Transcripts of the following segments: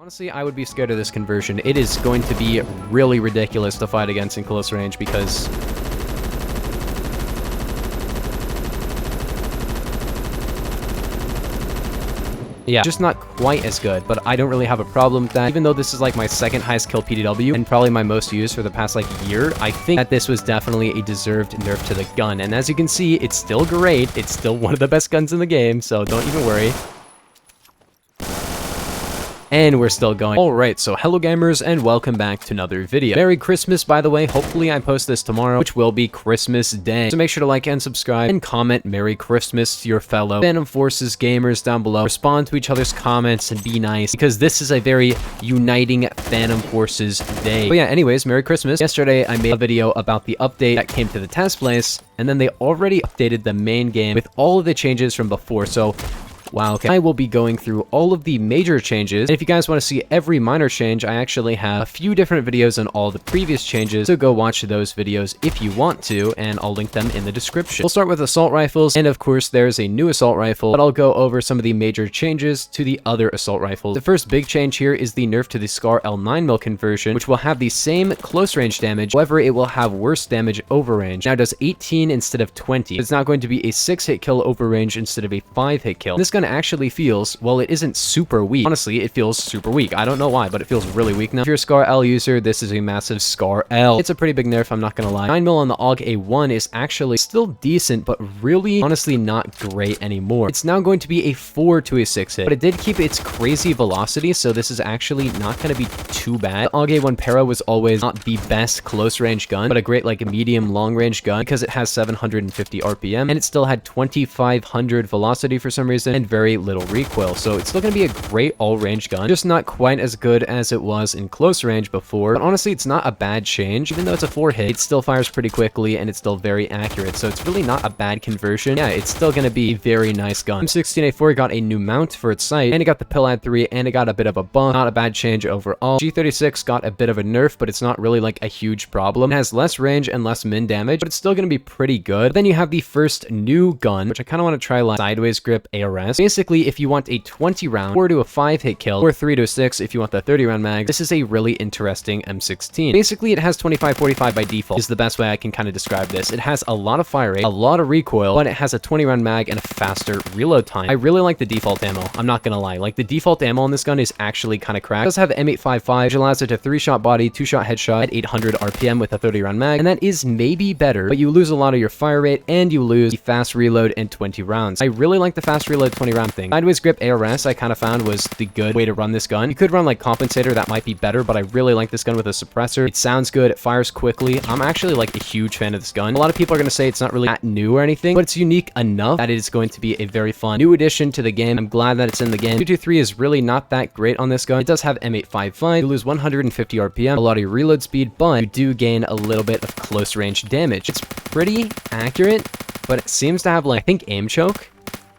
Honestly, I would be scared of this conversion. It is going to be really ridiculous to fight against in close range because... yeah, just not quite as good, but I don't really have a problem with that. Even though this is like my second highest kill PDW and probably my most used for the past like year, I think that this was definitely a deserved nerf to the gun. And as you can see, it's still great. It's still one of the best guns in the game, so don't even worry. And we're still going. Alright, so hello gamers, and welcome back to another video. Merry Christmas, by the way. Hopefully I post this tomorrow, which will be Christmas Day. So make sure to like and subscribe, and comment Merry Christmas to your fellow Phantom Forces gamers down below. Respond to each other's comments and be nice, because this is a very uniting Phantom Forces day. But yeah, anyways, Merry Christmas. Yesterday, I made a video about the update that came to the test place, and then they already updated the main game with all of the changes from before, so... wow, okay. I will be going through all of the major changes, and if you guys want to see every minor change, I actually have a few different videos on all the previous changes, so go watch those videos if you want to, and I'll link them in the description. We'll start with assault rifles, and of course, there's a new assault rifle, but I'll go over some of the major changes to the other assault rifles. The first big change here is the nerf to the SCAR L9mm conversion, which will have the same close range damage, however, it will have worse damage over range. Now it does 18 instead of 20. It's now going to be a 6-hit kill over range instead of a 5-hit kill. This gun actually feels, well, it isn't super weak. Honestly, it feels super weak. I don't know why, but it feels really weak now. If you're a SCAR L user, this is a massive SCAR L. It's a pretty big nerf, I'm not gonna lie. 9mm on the AUG A1 is actually still decent, but really, honestly, not great anymore. It's now going to be a 4 to a 6 hit, but it did keep its crazy velocity, so this is actually not gonna be too bad. The AUG A1 Para was always not the best close range gun, but a great like medium long range gun because it has 750 RPM, and it still had 2500 velocity for some reason, and very little recoil, so it's still going to be a great all-range gun, just not quite as good as it was in close range before, but honestly, it's not a bad change. Even though it's a 4-hit, it still fires pretty quickly, and it's still very accurate, so it's really not a bad conversion. Yeah, it's still going to be a very nice gun. M16A4 got a new mount for its sight, and it got the PILAD 3, and it got a bit of a buff. Not a bad change overall. G36 got a bit of a nerf, but it's not really like a huge problem. It has less range and less min damage, but it's still going to be pretty good. But then you have the first new gun, which I kind of want to try, like sideways grip ARS. Basically, if you want a 20 round 4 to a 5 hit kill, or 3 to a 6 if you want the 30 round mag, this is a really interesting M16. Basically, it has 25-45 by default, is the best way I can kind of describe this. It has a lot of fire rate, a lot of recoil, but it has a 20 round mag and a faster reload time. I really like the default ammo, I'm not gonna lie. Like, the default ammo on this gun is actually kind of cracked. It does have M855, which allows it to 3-shot body, 2-shot headshot at 800 RPM with a 30 round mag, and that is maybe better, but you lose a lot of your fire rate, and you lose the fast reload and 20 rounds. I really like the fast reload 20 round thing. Sideways grip ARS I kind of found was the good way to run this gun. You could run like compensator, that might be better, but I really like this gun with a suppressor. It sounds good, it fires quickly. I'm actually like a huge fan of this gun. A lot of people are going to say it's not really that new or anything, but it's unique enough that it is going to be a very fun new addition to the game. I'm glad that it's in the game. 223 is really not that great on this gun. It does have M855. You lose 150 RPM, a lot of your reload speed, but you do gain a little bit of close range damage. It's pretty accurate, but it seems to have like, I think, aim choke,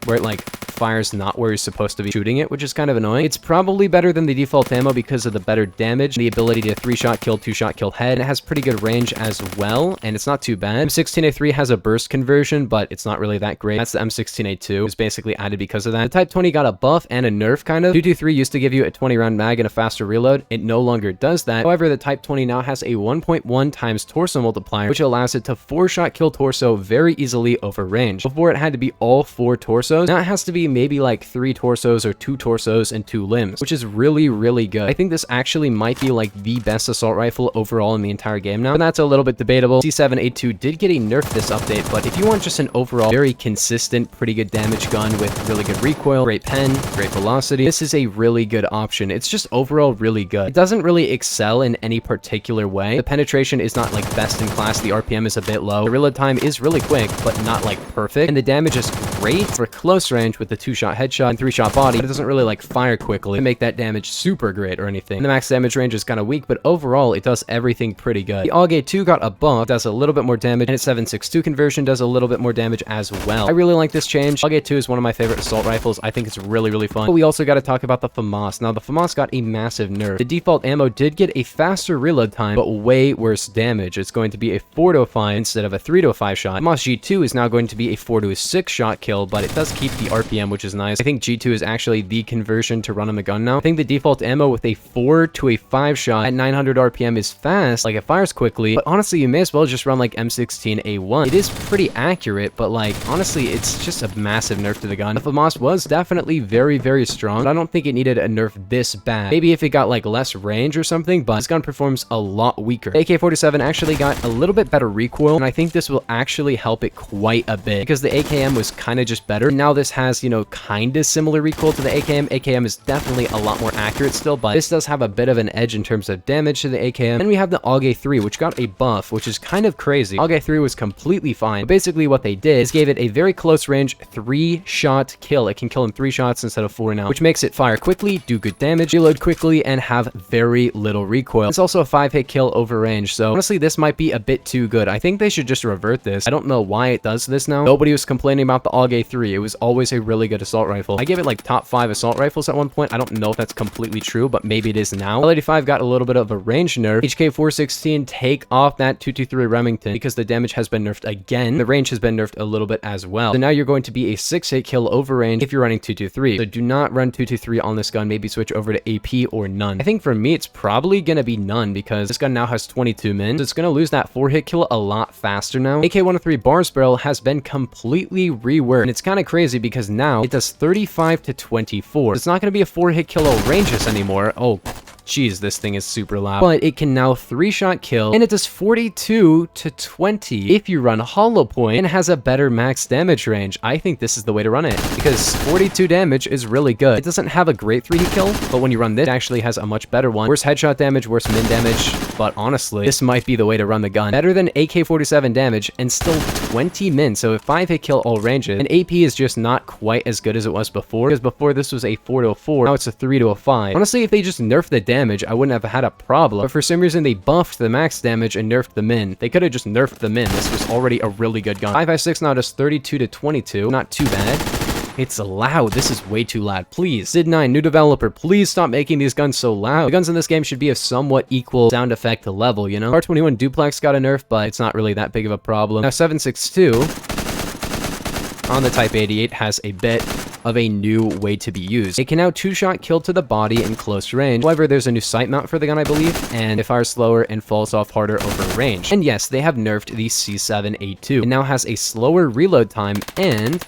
where it like fires not where you're supposed to be shooting it, which is kind of annoying. It's probably better than the default ammo because of the better damage, the ability to 3-shot kill, 2-shot kill head. It has pretty good range as well, and it's not too bad. M16A3 has a burst conversion, but it's not really that great. That's the M16A2. It was basically added because of that. The Type 20 got a buff and a nerf, kind of. 223 used to give you a 20 round mag and a faster reload. It no longer does that. However, the Type 20 now has a 1.1 times torso multiplier, which allows it to 4-shot kill torso very easily over range. Before, it had to be all 4 torsos. Now it has to be maybe like 3 torsos or 2 torsos and 2 limbs, which is really, really good. I think this actually might be like the best assault rifle overall in the entire game now, but that's a little bit debatable. C7A2 did get a nerf this update, but if you want just an overall very consistent, pretty good damage gun with really good recoil, great pen, great velocity, this is a really good option. It's just overall really good. It doesn't really excel in any particular way. The penetration is not like best in class. The RPM is a bit low. The reload time is really quick, but not like perfect. And the damage is great for close range with the 2-shot headshot and 3-shot body, but it doesn't really like fire quickly to make that damage super great or anything. And the max damage range is kind of weak, but overall it does everything pretty good. The AUG A2 got a buff, does a little bit more damage, and its 7.62 conversion does a little bit more damage as well. I really like this change. AUG A2 is one of my favorite assault rifles. I think it's really, really fun. But we also got to talk about the FAMAS. Now the FAMAS got a massive nerf. The default ammo did get a faster reload time, but way worse damage. It's going to be a 4 to a 5 instead of a 3 to a 5 shot. FAMAS G2 is now going to be a 4 to a 6 shot kill kill, but it does keep the RPM, which is nice. I think G2 is actually the conversion to run on the gun now. I think the default ammo with a 4 to a 5 shot at 900 RPM is fast, like it fires quickly, but honestly, you may as well just run like M16A1. It is pretty accurate, but like, honestly, it's just a massive nerf to the gun. The FAMAS was definitely very, very strong, but I don't think it needed a nerf this bad. Maybe if it got like less range or something, but this gun performs a lot weaker. AK-47 actually got a little bit better recoil, and I think this will actually help it quite a bit because the AKM was kind of just better. Now this has, you know, kind of similar recoil to the AKM. AKM is definitely a lot more accurate still, but this does have a bit of an edge in terms of damage to the AKM. And we have the AUG 3, which got a buff, which is kind of crazy. AUG 3 was completely fine. But basically what they did is gave it a very close range 3-shot kill. It can kill in 3 shots instead of 4 now, which makes it fire quickly, do good damage, reload quickly, and have very little recoil. It's also a 5-hit kill over range, so honestly this might be a bit too good. I think they should just revert this. I don't know why it does this now. Nobody was complaining about the AUG 3. It was always a really good assault rifle. I gave it like top 5 assault rifles at one point. I don't know if that's completely true, but maybe it is now. L85 got a little bit of a range nerf. HK416, take off that 223 Remington because the damage has been nerfed again. The range has been nerfed a little bit as well. So now you're going to be a 6-hit kill over range if you're running 223. So do not run 223 on this gun. Maybe switch over to AP or none. I think for me, it's probably going to be none because this gun now has 22 min. So it's going to lose that 4-hit kill a lot faster now. AK-103 Bars Barrel has been completely reworked. And it's kind of crazy because now it does 35 to 24. It's not going to be a 4-hit kill ranges anymore. Oh, jeez, this thing is super loud. But it can now 3-shot kill, and it does 42 to 20 if you run hollow point, and has a better max damage range. I think this is the way to run it, because 42 damage is really good. It doesn't have a great 3-hit kill, but when you run this, it actually has a much better one. Worse headshot damage, worse min damage, but honestly, this might be the way to run the gun. Better than AK-47 damage, and still 20 min, so a 5-hit kill all ranges. And AP is just not quite as good as it was before, because before this was a 4 to a 4, now it's a 3 to a 5. Honestly, if they just nerf the damage, I wouldn't have had a problem, but for some reason they buffed the max damage and nerfed the min. They could have just nerfed the min. This was already a really good gun. 5.56 now does 32 to 22. Not too bad. It's loud. This is way too loud. Please, Sid9, new developer, please stop making these guns so loud. The guns in this game should be a somewhat equal sound effect level, you know? R21 Duplex got a nerf, but it's not really that big of a problem. Now 7.62 on the Type 88 has a bit of a new way to be used. It can now 2-shot kill to the body in close range. However, there's a new sight mount for the gun, I believe, and it fires slower and falls off harder over range. And yes, they have nerfed the C7A2. It now has a slower reload time and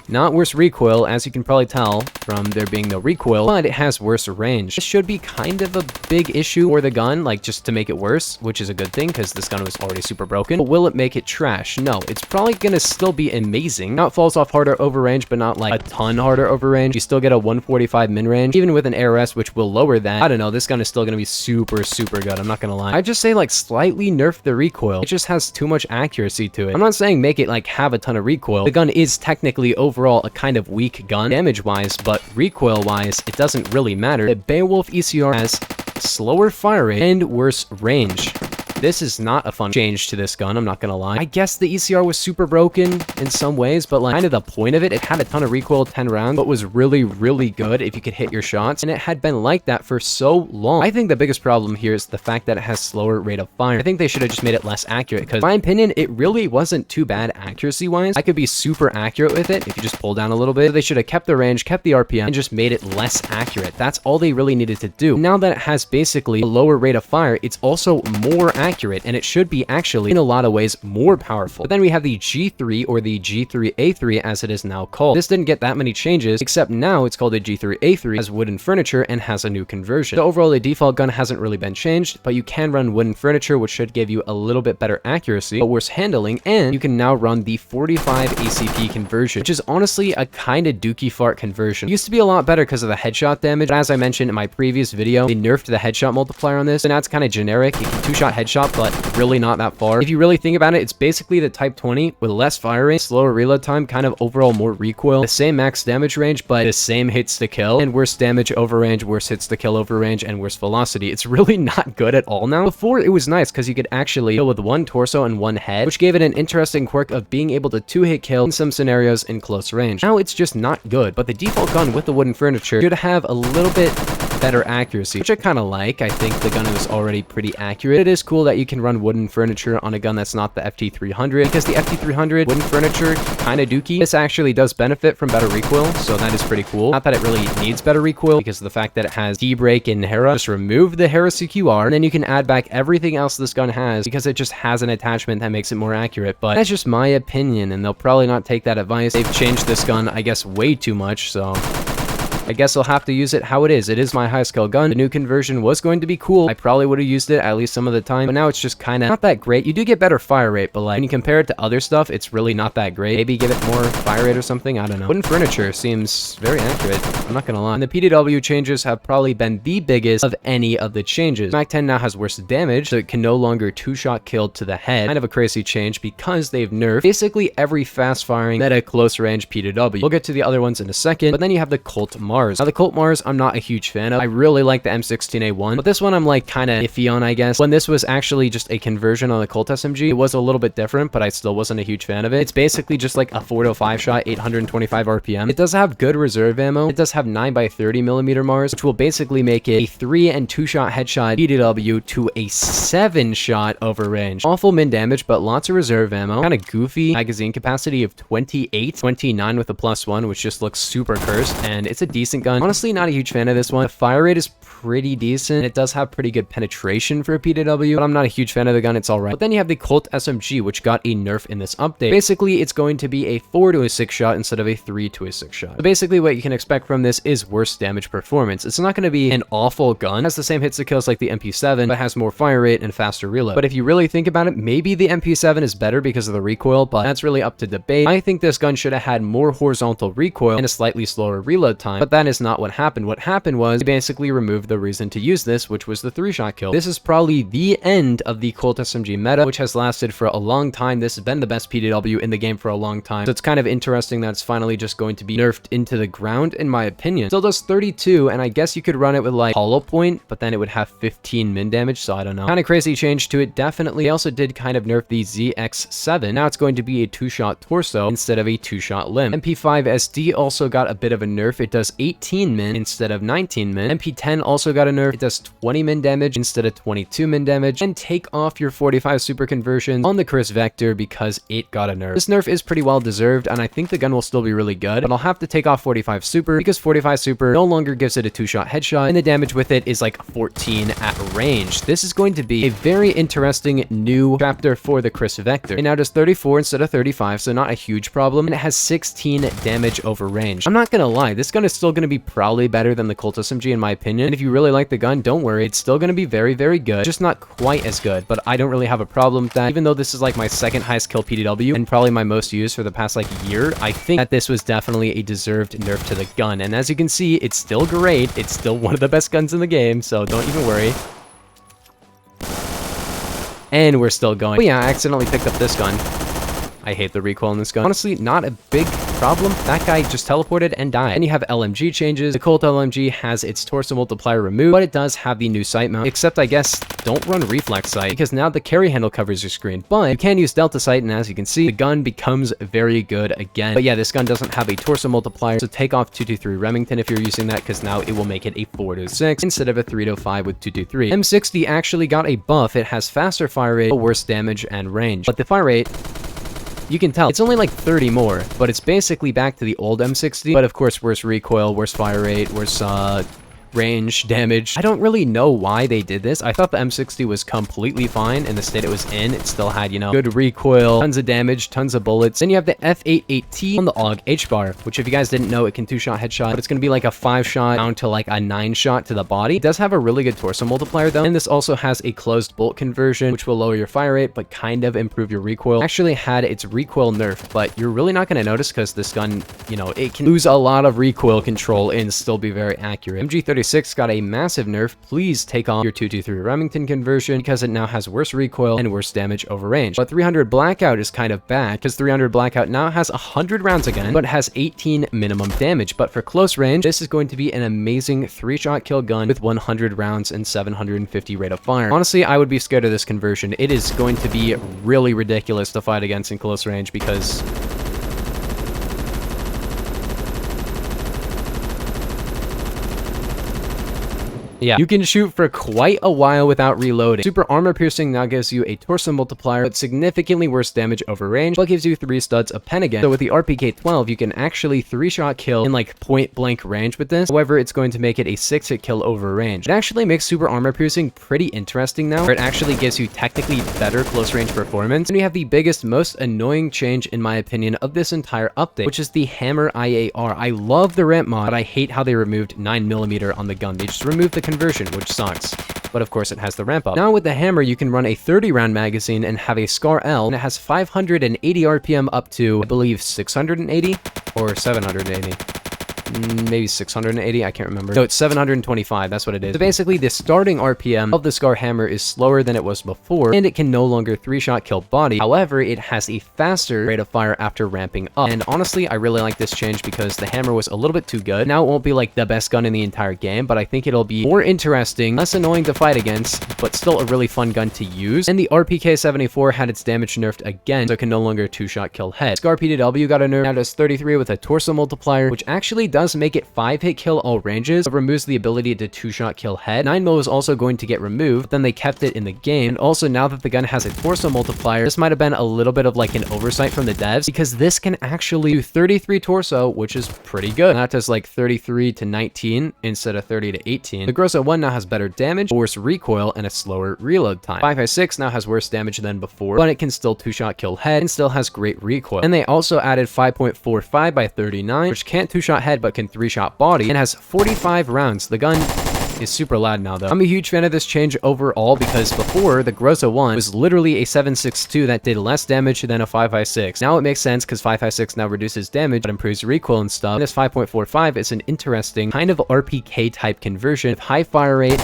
not worse recoil, as you can probably tell from there being no recoil, but it has worse range. This should be kind of a big issue for the gun, like just to make it worse, which is a good thing because this gun was already super broken. But will it make it trash? No, it's probably gonna still be amazing. Now it falls off harder over range, but not like a ton harder over range. You still get a 145 min range, even with an ARS, which will lower that. I don't know, this gun is still gonna be super, super good. I'm not gonna lie. I just say like slightly nerf the recoil. It just has too much accuracy to it. I'm not saying make it like have a ton of recoil. The gun is technically overall a kind of weak gun damage-wise, but recoil-wise, it doesn't really matter. The Beowulf ECR has slower fire rate and worse range. This is not a fun change to this gun, I'm not gonna lie. I guess the ECR was super broken in some ways, but like kind of the point of it, it had a ton of recoil, 10 rounds, but was really, really good if you could hit your shots, and it had been like that for so long. I think the biggest problem here is the fact that it has slower rate of fire. I think they should have just made it less accurate, because in my opinion, it really wasn't too bad accuracy-wise. I could be super accurate with it if you just pull down a little bit. So they should have kept the range, kept the RPM, and just made it less accurate. That's all they really needed to do. Now that it has basically a lower rate of fire, it's also more accurate, and it should be actually in a lot of ways more powerful. But then we have the G3, or the G3A3 as it is now called. This didn't get that many changes, except now it's called the G3A3, has wooden furniture and has a new conversion. So overall, the default gun hasn't really been changed, but you can run wooden furniture, which should give you a little bit better accuracy, but worse handling, and you can now run the 45 ACP conversion, which is honestly a kind of dookie fart conversion. It used to be a lot better because of the headshot damage, but as I mentioned in my previous video, they nerfed the headshot multiplier on this, and now it's kind of generic. You can 2-shot headshot, but really not that far. If you really think about it, it's basically the Type 20 with less fire rate, slower reload time, kind of overall more recoil, the same max damage range, but the same hits to kill, and worse damage over range, worse hits to kill over range, and worse velocity. It's really not good at all now. Before, it was nice because you could actually kill with one torso and one head, which gave it an interesting quirk of being able to 2-hit kill in some scenarios in close range. Now it's just not good, but the default gun with the wooden furniture should have a little bit better accuracy, which I kind of like. I think the gun is already pretty accurate. It is cool that you can run wooden furniture on a gun that's not the FT300, because the FT300 wooden furniture kind of dookie. This actually does benefit from better recoil, so that is pretty cool. Not that it really needs better recoil because of the fact that it has D-brake and Hera. Just remove the Hera CQR, and then you can add back everything else this gun has because it just has an attachment that makes it more accurate. But that's just my opinion, and they'll probably not take that advice. They've changed this gun, I guess, way too much, so I guess I'll have to use it how it is. It is my high skill gun. The new conversion was going to be cool. I probably would have used it at least some of the time, but now it's just kind of not that great. You do get better fire rate, but like when you compare it to other stuff, it's really not that great. Maybe give it more fire rate or something. I don't know. Wooden furniture seems very accurate. I'm not gonna lie. And the PDW changes have probably been the biggest of any of the changes. Mac 10 now has worse damage, so it can no longer two-shot kill to the head. Kind of a crazy change because they've nerfed basically every fast-firing meta close-range PDW. We'll get to the other ones in a second, but then you have the Colt Mars. Now, the Colt Mars, I'm not a huge fan of. I really like the M16A1, but this one I'm like kind of iffy on, I guess. When this was actually just a conversion on the Colt SMG, it was a little bit different, but I still wasn't a huge fan of it. It's basically just like a 4-5 shot, 825 RPM. It does have good reserve ammo. It does have 9x30mm Mars, which will basically make it a 3 and 2 shot headshot PDW to a 7 shot over range. Awful min damage, but lots of reserve ammo. Kind of goofy magazine capacity of 28, 29 with a +1, which just looks super cursed, and it's a decent gun. Honestly, not a huge fan of this one. The fire rate is pretty decent. It does have pretty good penetration for a PDW, but I'm not a huge fan of the gun. It's all right. But then you have the Colt SMG, which got a nerf in this update. Basically, it's going to be a 4 to a 6 shot instead of a 3 to a 6 shot. So basically, what you can expect from this is worse damage performance. It's not going to be an awful gun. It has the same hits to kills like the MP7, but has more fire rate and faster reload. But if you really think about it, maybe the MP7 is better because of the recoil, but that's really up to debate. I think this gun should have had more horizontal recoil and a slightly slower reload time, but that is not what happened. What happened was they basically removed the reason to use this, which was the 3-shot kill. This is probably the end of the Colt SMG meta, which has lasted for a long time. This has been the best PDW in the game for a long time. So it's kind of interesting that it's finally just going to be nerfed into the ground, in my opinion. Still does 32, and I guess you could run it with like hollow point, but then it would have 15 min damage, so I don't know. Kind of crazy change to it, definitely. They also did kind of nerf the ZX7. Now it's going to be a 2-shot torso instead of a 2-shot limb. MP5 SD also got a bit of a nerf. It does 18 min instead of 19 min. MP10 also got a nerf. It does 20 min damage instead of 22 min damage. And take off your 45 super conversions on the Chris Vector because it got a nerf. This nerf is pretty well deserved, and I think the gun will still be really good, but I'll have to take off 45 super because 45 super no longer gives it a 2-shot headshot, and the damage with it is like 14 at range. This is going to be a very interesting new chapter for the Chris Vector. It now does 34 instead of 35, so not a huge problem, and it has 16 damage over range. I'm not gonna lie, this gun is still gonna be probably better than the Colt SMG in my opinion, and if you really like the gun, don't worry, it's still gonna be very, very good, just not quite as good, but I don't really have a problem with that. Even though this is like my second highest kill PDW and probably my most used for the past like year, I think that this was definitely a deserved nerf to the gun, and as you can see, it's still great. It's still one of the best guns in the game, so don't even worry. And we're still going. But yeah, I accidentally picked up this gun. I hate the recoil on this gun. Honestly, not a big problem. That guy just teleported and died. And you have LMG changes. The Colt LMG has its torso multiplier removed, but it does have the new sight mount. Except, I guess, don't run reflex sight because now the carry handle covers your screen. But you can use delta sight, and as you can see, the gun becomes very good again. But yeah, this gun doesn't have a torso multiplier, so take off 223 Remington if you're using that, because now it will make it a 4 to 6 instead of a 3 to 5 with 223. M60 actually got a buff. It has faster fire rate, but worse damage and range. But the fire rate, you can tell it's only like 30 more, but it's basically back to the old M60, but of course worse recoil, worse fire rate, worse range, damage. I don't really know why they did this. I thought the M60 was completely fine in the state it was in. It still had, you know, good recoil, tons of damage, tons of bullets. Then you have the F88T on the AUG H-bar, which if you guys didn't know, it can 2-shot headshot, but it's going to be like a 5-shot down to like a 9-shot to the body. It does have a really good torso multiplier though, and this also has a closed bolt conversion, which will lower your fire rate, but kind of improve your recoil. Actually had its recoil nerf, but you're really not going to notice because this gun, you know, it can lose a lot of recoil control and still be very accurate. MG36 got a massive nerf. Please take off your 223 Remington conversion because it now has worse recoil and worse damage over range. But 300 Blackout is kind of bad because 300 Blackout now has 100 rounds again, but has 18 minimum damage. But for close range, this is going to be an amazing 3-shot kill gun with 100 rounds and 750 rate of fire. Honestly, I would be scared of this conversion. It is going to be really ridiculous to fight against in close range because Yeah, you can shoot for quite a while without reloading. Super armor piercing now gives you a torso multiplier, but significantly worse damage over range, but gives you 3 studs a pen again. So with the RPK-12, you can actually 3-shot kill in like point blank range with this. However, it's going to make it a 6-hit kill over range. It actually makes super armor piercing pretty interesting now, where it actually gives you technically better close range performance. And we have the biggest, most annoying change in my opinion of this entire update, which is the hammer IAR. I love the ramp mod, but I hate how they removed 9mm on the gun. They just removed the conversion, which sucks. But of course it has the ramp up. Now with the hammer, you can run a 30-round magazine and have a Scar L, and it has 580 RPM up to, I believe, 680 or 780. Maybe 680, I can't remember. No, it's 725, that's what it is. So basically, the starting RPM of the Scar Hammer is slower than it was before, and it can no longer 3-shot kill body. However, it has a faster rate of fire after ramping up. And honestly, I really like this change because the hammer was a little bit too good. Now it won't be like the best gun in the entire game, but I think it'll be more interesting, less annoying to fight against, but still a really fun gun to use. And the RPK-74 had its damage nerfed again, so it can no longer 2-shot kill head. Scar PDW got a nerf, now does 33 with a torso multiplier, which actually does make it 5-hit kill all ranges, but removes the ability to 2-shot kill head. 9mm is also going to get removed, but then they kept it in the game. And also, now that the gun has a torso multiplier, this might have been a little bit of like an oversight from the devs, because this can actually do 33 torso, which is pretty good. That does like 33 to 19 instead of 30 to 18. The Grosso 1 now has better damage, worse recoil, and a slower reload time. 5.56 now has worse damage than before, but it can still 2-shot kill head and still has great recoil. And they also added 5.45 by 39, which can't 2-shot head but can 3-shot body, and has 45 rounds. The gun is super loud now though. I'm a huge fan of this change overall because before, the Grosso 1 was literally a 7.62 that did less damage than a 5.56. Now it makes sense because 5.56 now reduces damage but improves recoil and stuff. And this 5.45 is an interesting kind of RPK type conversion with high fire rate,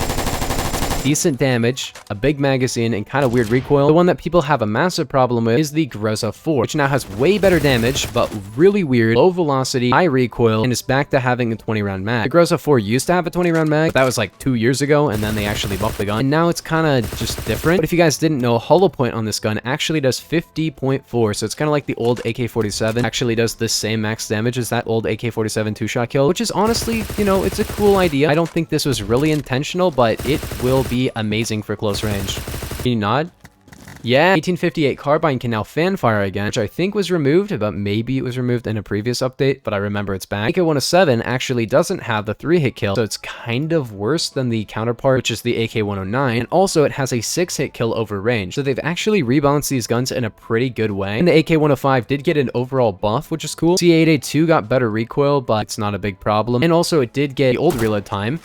decent damage, a big magazine, and kind of weird recoil. The one that people have a massive problem with is the Grosso 4, which now has way better damage, but really weird, low velocity, high recoil, and is back to having a 20-round mag. The Grosso 4 used to have a 20-round mag, but that was like 2 years ago, and then they actually buffed the gun, and now it's kind of just different. But if you guys didn't know, hollow point on this gun actually does 50.4, so it's kind of like the old AK-47, actually does the same max damage as that old AK-47 2-shot kill, which is honestly, you know, it's a cool idea. I don't think this was really intentional, but it will be amazing for close range. Can you nod? Yeah, 1858 carbine can now fan fire again, which I think was removed, but maybe it was removed in a previous update, but I remember it's back. AK-107 actually doesn't have the 3-hit kill, so it's kind of worse than the counterpart, which is the AK-109, and also it has a 6-hit kill over range. So they've actually rebalanced these guns in a pretty good way. And the AK-105 did get an overall buff, which is cool. C8A2 got better recoil, but it's not a big problem. And also it did get the old reload time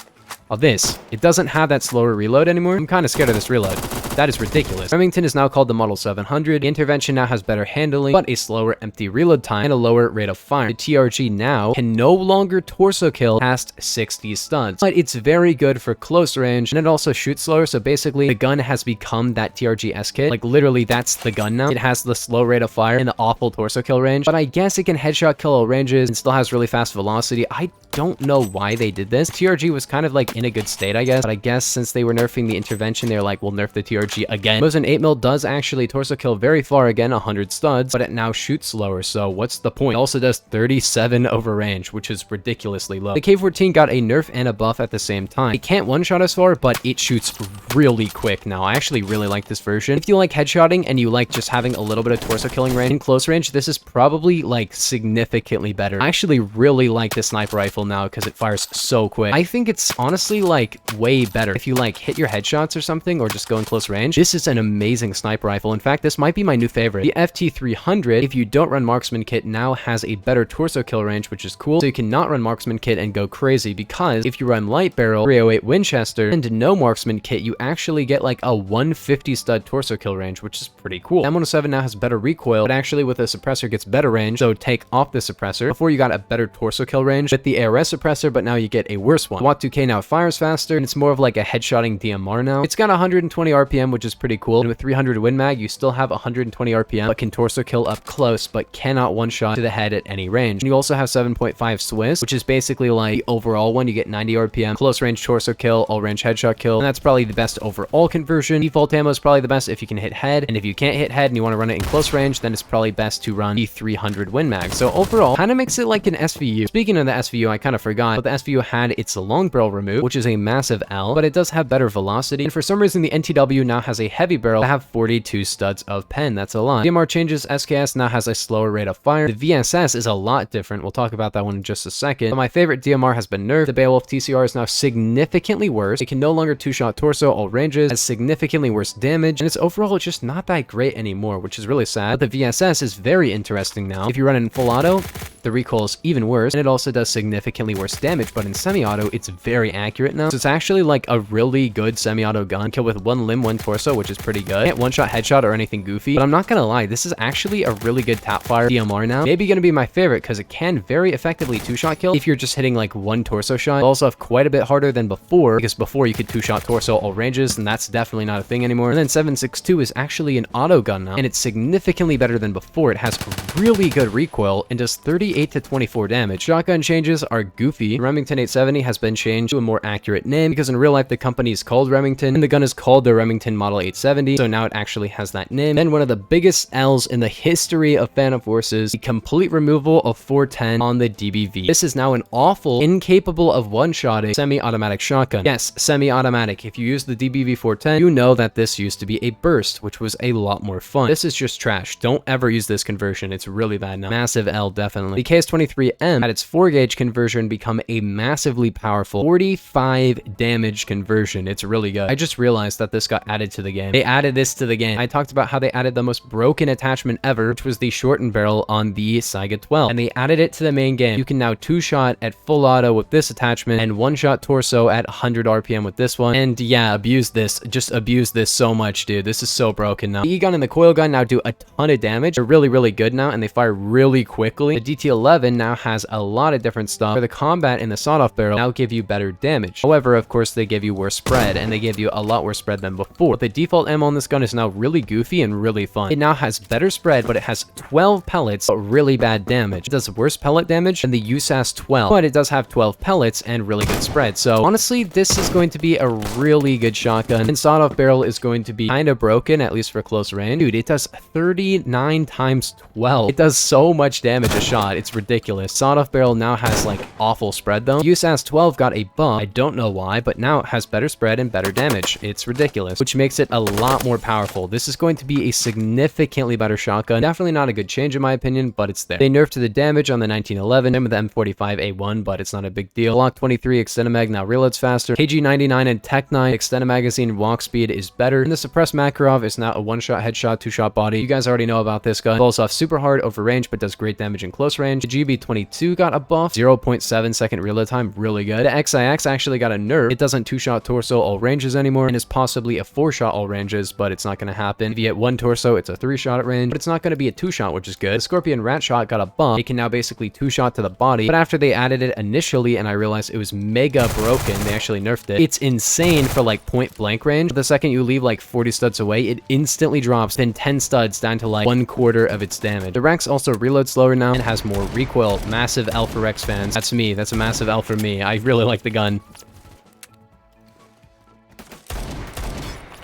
of this. It doesn't have that slower reload anymore. I'm kind of scared of this reload. That is ridiculous. Remington is now called the Model 700. The intervention now has better handling, but a slower empty reload time and a lower rate of fire. The TRG now can no longer torso kill past 60 studs, but it's very good for close range, and it also shoots slower, so basically the gun has become that TRG S-kit. Like literally that's the gun now. It has the slow rate of fire and the awful torso kill range, but I guess it can headshot kill all ranges and still has really fast velocity. I don't know why they did this. TRG was kind of like in a good state, I guess, but I guess since they were nerfing the intervention, they're like, we'll nerf the TRG again. Mosin 8mm does actually torso kill very far again, 100 studs, but it now shoots slower, so what's the point? It also does 37 over range, which is ridiculously low. The K14 got a nerf and a buff at the same time. It can't one-shot as far, but it shoots really quick now. I actually really like this version. If you like headshotting and you like just having a little bit of torso killing range in close range, this is probably like significantly better. I actually really like this sniper rifle now because it fires so quick. I think it's honestly like way better if you like hit your headshots or something or just go in close range. This is an amazing sniper rifle. In fact, this might be my new favorite. The FT300, if you don't run marksman kit, now has a better torso kill range, which is cool. So you cannot run marksman kit and go crazy, because if you run light barrel, 308 Winchester, and no marksman kit, you actually get like a 150 stud torso kill range, which is pretty cool. M107 now has better recoil, but actually with a suppressor gets better range, so take off the suppressor. Before you got a better torso kill range with the ARS suppressor, but now you get a worse one. Watt 2K now fires faster, and it's more of like a headshotting DMR now. It's got 120 RPM, which is pretty cool, and with 300 Win Mag, you still have 120 RPM, but can torso kill up close, but cannot one-shot to the head at any range. And you also have 7.5 Swiss, which is basically like the overall one. You get 90 RPM, close range torso kill, all range headshot kill, and that's probably the best overall conversion. Default ammo is probably the best if you can hit head, and if you can't hit head and you want to run it in close range, then it's probably best to run the 300 Win Mag. So overall, kind of makes it like an SVU. Speaking of the SVU, I kind of forgot, but the SVU had its long barrel removed, which is a massive L, but it does have better velocity. And for some reason, the NTW now has a heavy barrel that have 42 studs of pen. That's a lot. DMR changes. SKS now has a slower rate of fire. The VSS is a lot different. We'll talk about that one in just a second. But my favorite DMR has been nerfed. The Beowulf TCR is now significantly worse. It can no longer two-shot torso all ranges, has significantly worse damage, and it's overall just not that great anymore, which is really sad. But the VSS is very interesting now. If you run it in full auto, the recoil is even worse, and it also does significantly worse damage, but in semi-auto, it's very accurate now. So it's actually like a really good semi-auto gun. Kill with one limb, one torso, which is pretty good. Can't one-shot headshot or anything goofy, but I'm not gonna lie, this is actually a really good tap-fire DMR now. Maybe gonna be my favorite, because it can very effectively two-shot kill if you're just hitting like one torso shot. It'll also have quite a bit harder than before, because before you could two-shot torso all ranges, and that's definitely not a thing anymore. And then 7.62 is actually an auto gun now, and it's significantly better than before. It has really good recoil and does 38 to 24 damage. Shotgun changes are goofy. Remington 870 has been changed to a more accurate name, because in real life the company is called Remington and the gun is called the Remington Model 870, so now it actually has that name. Then one of the biggest L's in the history of Phantom Forces, the complete removal of 410 on the DBV. This is now an awful, incapable of one-shotting semi-automatic shotgun. Yes, semi-automatic. If you use the DBV 410, you know that this used to be a burst, which was a lot more fun. This is just trash. Don't ever use this conversion. It's really bad now. Massive L, definitely. The KS23M had its 4-gauge conversion become a massively powerful 45 damage conversion. It's really good. I just realized that this got added to the game. They added this to the game. I talked about how they added the most broken attachment ever, which was the shortened barrel on the Saiga 12, and they added it to the main game. You can now two-shot at full auto with this attachment and one-shot torso at 100 RPM with this one. And yeah, abuse this. Just abuse this so much, dude. This is so broken now. The E-gun and the coil gun now do a ton of damage. They're really, really good now, and they fire really quickly. The DT11 now has a lot of different stuff, where the combat and the sawed-off barrel now give you better damage. However, of course, they give you worse spread, and they give you a lot worse spread than before. But the default ammo on this gun is now really goofy and really fun. It now has better spread, but it has 12 pellets, but really bad damage. It does worse pellet damage than the USAS 12, but it does have 12 pellets and really good spread. So honestly, this is going to be a really good shotgun, and sawed-off barrel is going to be kind of broken, at least for close range. Dude, it does 39 times 12. It does so much damage a shot. It's ridiculous. Sawed-off barrel now has like awful spread though. USAS 12 got a buff. I don't know why, but now it has better spread and better damage. It's ridiculous, which makes it a lot more powerful. This is going to be a significantly better shotgun. Definitely not a good change in my opinion, but it's there. They nerfed the damage on the 1911 and with the M45A1, but it's not a big deal. Glock 23 extended mag now reloads faster. KG99 and Tech 9 extended magazine walk speed is better. And the suppressed Makarov is now a one-shot headshot, two-shot body. You guys already know about this gun. Falls off super hard over range, but does great damage in close range. The GB22 got a buff. 0.7 second reload time, really good. The XIX actually got a nerf. It doesn't two-shot torso all ranges anymore, and is possibly a 4-shot all ranges, but it's not going to happen. If you hit one torso, it's a 3-shot at range, but it's not going to be a 2-shot, which is good. The Scorpion Rat Shot got a buff. It can now basically 2-shot to the body, but after they added it initially, and I realized it was mega broken, they actually nerfed it. It's insane for like point blank range. The second you leave like 40 studs away, it instantly drops then 10 studs down to like 1/4 of its damage. The Rex also reloads slower now and has more recoil. Massive Alpha Rex fans. That's me. That's a massive L for me. I really like the gun.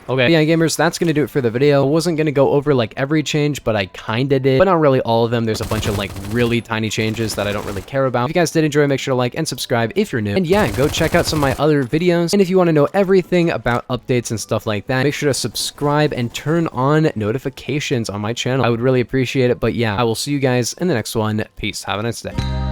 Okay, yeah, gamers, that's gonna do it for the video. I wasn't gonna go over like every change, but I kinda did, but not really all of them. There's a bunch of like really tiny changes that I don't really care about. If you guys did enjoy, make sure to like and subscribe if you're new. And yeah, go check out some of my other videos. And if you want to know everything about updates and stuff like that, make sure to subscribe and turn on notifications on my channel. I would really appreciate it. But yeah, I will see you guys in the next one. Peace. Have a nice day.